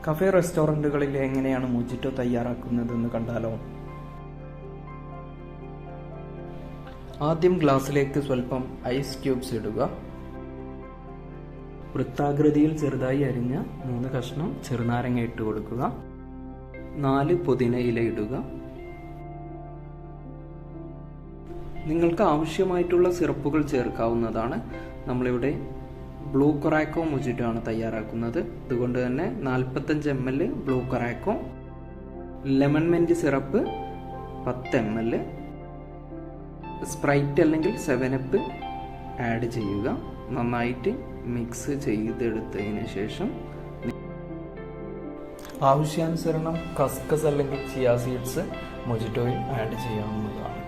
Cafe റെസ്റ്റോറൻറ്റുകളിൽ എങ്ങനെയാണ് mojito തയ്യാറാക്കുന്നതെന്ന് കണ്ടാലോ? ആദ്യം ഗ്ലാസ്സിലേക്ക് സ്വല്പം ഐസ് ക്യൂബ്സ് ഇടുക. വൃത്താകൃതിയിൽ ചെറുതായി അരിഞ്ഞ 3 കഷ്ണം ചെറുനാരങ്ങ ഇട്ട് കൊടുക്കുക. 4 പുതിന ഇല ഇടുക. നിങ്ങൾക്ക് ആവശ്യമായിട്ടുള്ള സിറപ്പുകൾ ചേർക്കാവുന്നതാണ്. നമ്മളിവിടെ ബ്ലൂ കൊറാക്കോ മൊജിറ്റോ ആണ് തയ്യാറാക്കുന്നത്. അതുകൊണ്ട് തന്നെ 45 ml blue curacao, lemon mint syrup 10 ml, Sprite അല്ലെങ്കിൽ 7up ആഡ് ചെയ്യുക. നന്നായിട്ട് മിക്സ് ചെയ്തെടുത്തതിന് ശേഷം ആവശ്യാനുസരണം കസ്കസ് അല്ലെങ്കിൽ ചിയ സീഡ്സ് മൊജിറ്റോയിൽ ആഡ് ചെയ്യാവുന്നതാണ്.